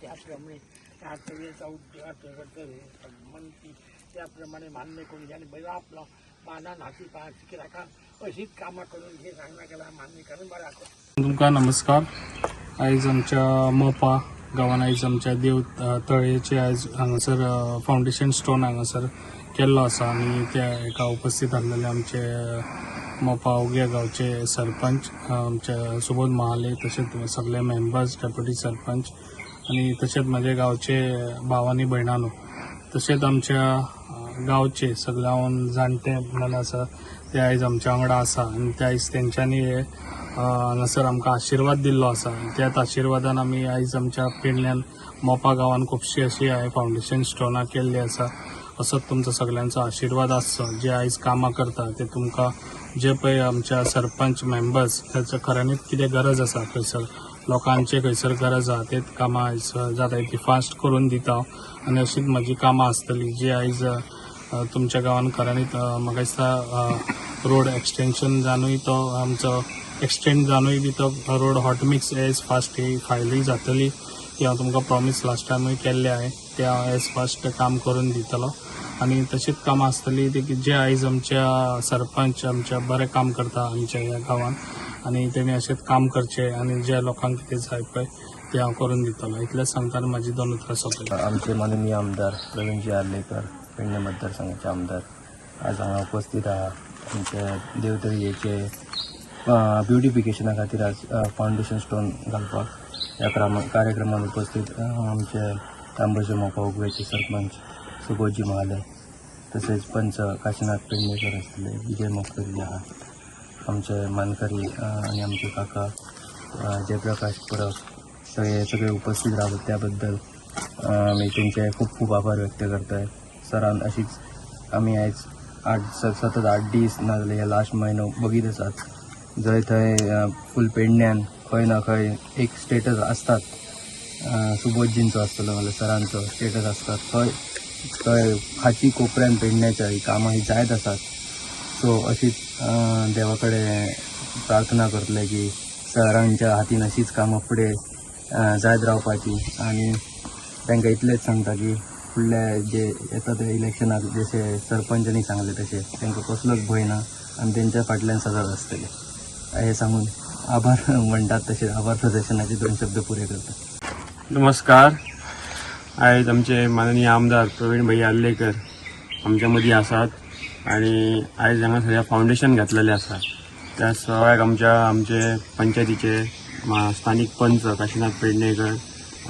त्याप्रमाणे सगळ्याचा म्हणती त्याप्रमाणे मान्य करून घ्या आणि बैला आपला पाना नाती पाहायची राखा अशीच कामां करून हे सांगण्यात गेला मान्य करून बरं आखो. तुमका नमस्कार. आयज आमच्या मोपा गांवान आयज आमच्या देव तळयेचे आयज हांगासर फाउंडेशन स्टोन हांगासर केल्लो आसा आनी त्या एका उपस्थित आसलेले आमचे मोपा उगया गांवचे सरपंच आमचे सुबोध महाले तशेंच सगळे मेंबर्स डेप्युटी सरपंच आनी तशेंच म्हाजे गांवचे भाव आनी भयणानो तशेंच आमच्या गांवचे सगळ्याहून जाणटे मन आसा ते आयज आमच्या वांगडा आसा आनी ते आयज तेंच्यांनी हांगासर आमकां आशिर्वाद दिल्लो आसा. त्याच आशिर्वादान आमी आयज आमच्या पेडण्यान मोपा गांवान खुबशी अशी फाउंडेशन स्टोनां केल्ली आसा. असोच तुमचो सगळ्यांचो आशिर्वाद आसचो. जे आयज कामां करता ते तुमकां जे पळय आमच्या सरपंच मेंबर्स त्याचं खऱ्यांनीच कितें गरज आसा खंयसर लोकांचे खंयसर गरज आसा ते कामां आयज जाता ती फास्ट करून दिता आनी अशीच म्हजी कामां आसतली जी आयज तुमच्या गांवान खऱ्यांनीच म्हाका दिसता रोड एक्सटेंशन जावनूय तो आमचो एक्सटेंड जावनूय बी तो रोड हॉट मिक्स एज फास्ट ही फायलूय जातली ती हांव तुमकां प्रॉमीस लास्ट टायमूय केल्ले आहे ते हांव एज फास्ट काम करून दितलो. आनी तशीच कामां आसतली ती जे आयज आमच्या सरपंच आमच्या बरें काम करता आमच्या ह्या गांवान आनी तेणी अशेंच काम करचें आनी ज्या लोकांक कितें जाय पळय ते हांव करून दितलो. इतलेंच सांगताना म्हाजी 2 उतरां सोंपली. आमचे माननीय आमदार प्रवीणजी आर्लेकर पेडणे मतदारसंघाचे आमदार आज हांगा उपस्थित आहा. आमच्या देवतळयेचे ब्युटिफिकेशना खातीर आज फाउंडेशन स्टोन घालपाक ह्या कार्यक्रमान उपस्थित आमचे तांबोजे मोपा उगवेचे सरपंच सुबोधजी महाले तसेच पंच काशीनाथ पेडणेकर आसले विजय मोखरी आहा आमचे मानकरी आणि आमचे काका जयप्रकाश परब सगळे उपस्थित राहतात त्याबद्दल मी त्यांचे खूप खूप आभार व्यक्त करताय. सरान अशीच आम्ही आज सतत 8 दीस नाजाल्यार हे लास्ट म्हयनो बघीत आसात जंय थंय फूल पेडण्यान खंय ना खंय एक स्टेटस आसतात सुबोधजींचो आसतलो नाजाल्यार सरांचो स्टेटस आसतात थंय खाची कोपऱ्यान पेडण्याच्या ही कामां ही जायत आसात. सो अशीच देवा कडेन प्रार्थना करतले की सरांच्या हातीन अशीच कामां फुडें जायत रावपाची आनी तांकां इतलेंच सांगता की फुडले जे येता ते इलेक्शनाक जशे सरपंचांनी सांगले तशें तांकां कसलोच भंय ना आनी तेंच्या फाटल्यान सदांच आसतले हे सांगून आभार म्हणटात तशें आभार प्रदर्शनाचे 2 शब्द पुरे करतात. नमस्कार. आयज आमचे माननीय आमदार प्रवीण भाई आर्लेकर आमच्या मदीं आसात आणि आयज हांगा सगळ्या फाउंडेशन घातलेले आसा. त्या सगळ्याक आमचे पंचायतीचे स्थानिक पंच काशीनाथ पेडणेकर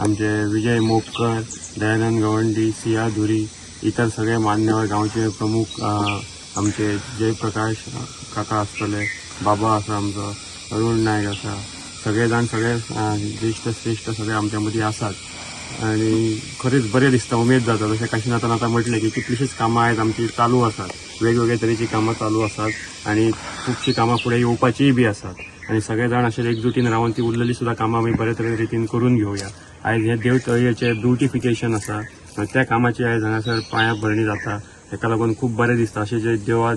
आमचे विजय मोपकर दयानंद गवंडी सिया धुरी इतर सगळे मान्यवर गांवचे प्रमुख आमचे जयप्रकाश काका आसतले बाबा आसा आमचो अरुण नायक आसा सगळे ज्येष्ठ श्रेष्ठ सगळे आमच्या मदीं आसात आणि खरेंच बरें दिसता उमेद जाता. जशें काशीनाथान आतां म्हटलें की कितलीशीच कामां आयज आमची चालू आसात वेगवेगळे तरेची कामां चालू आसात आणि खुबशीं कामां फुडें येवपाचीय बी आसात आणि सगळे जाण अशें एकजुटीन रावन ती उरलेली सुद्दां कामां आमी बरे तरेन रितीन करून घेवया. आयज हे देवतळयेचें ब्युटिफिकेशन आसा त्या कामाची आयज हांगासर पांयाभरणी जाता. हेका लागून खूप बरें दिसता. अशें जे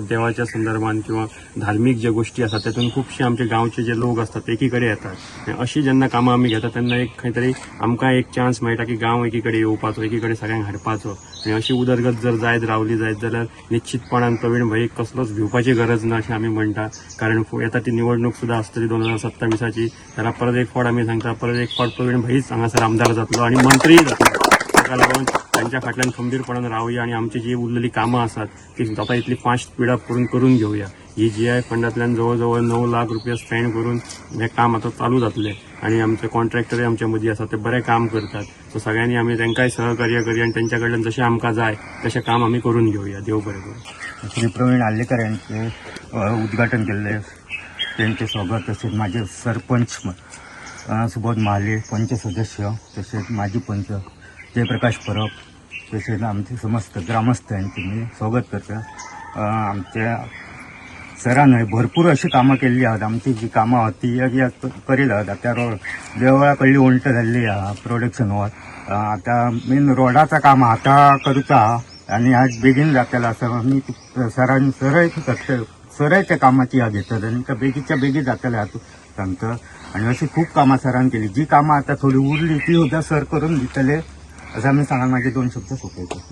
देवाच्या संदर्भान किंवा धार्मीक जे गोष्टी आसात तातूंत खुबशे आमचे गांवचे जे लोक आसतात ते एकी कडेन येतात. अशी जेन्ना कामां आमी घेतात तेन्ना एक खंय तरी आमकां एक चान्स मेळटा की गांव एकी कडेन येवपाचो एकी कडेन सगळ्यांक हाडपाचो आनी अशी उदरगत जर जायत रावली जायत जाल्यार निश्चितपणान प्रवीण भाईक कसलोच भिवपाची गरज ना अशें आमी म्हणटा. कारण येता ती निवडणूक सुद्दां आसतली 2027ची जाल्यार परत एक फावट आमी सांगता परत एक फावट प्रवीण भाईच हांगासर आमदार जातलो आणि मंत्रीय जातलो. ताका लागून त्यांच्या फाटल्यान खंबीरपणान रावया आणि आमची जी उरलेली कामां आसात ती जाता इतली फास्ट स्पिडअप करून घेवया. ही GI फंडांतल्यान जवळ 9 लाख रुपया स्पेंड करून हे काम आता चालू जातले आणि आमचे कॉन्ट्रॅक्टरय आमच्या मदीं आसात ते बरें काम करतात. सो सगळ्यांनी आमी तांकांय सहकार्य करूया आणि त्यांच्या कडल्यान जशें आमकां जाय तशें काम आमी करून घेवया. देव बरें करूं. श्री प्रवीण आर्लेकर यांचे उद्घाटन केले त्यांचे स्वागत तसेच माझे सरपंच सुबोध महाले पंच सदस्य तसेच माजी पंच जयप्रकाश परब तसेच आमचे समस्त ग्रामस्थ यांचे मी स्वागत करतो. आमच्या सरांनी भरपूर अशी कामां केल्ली आहात. आमची जी कामां आहात ती करीत आहात. त्या देवळा कडली उलट जाल्ली आहा प्रोडक्शन वर आता मेन रोडाचं काम आता करता आणि आज बेगीन जातला असं मी सरांनी सरळ त्या कामाची या घेतात आणि त्या बेगीच्या बेगी जातले दिसता आमचं. आणि अशी खूप कामां सरान केली. जी कामां आता थोडी उरली ती सुद्धा सर करून दितले असं आम्ही सांगाल माझे 2 शब्द सोपयतो.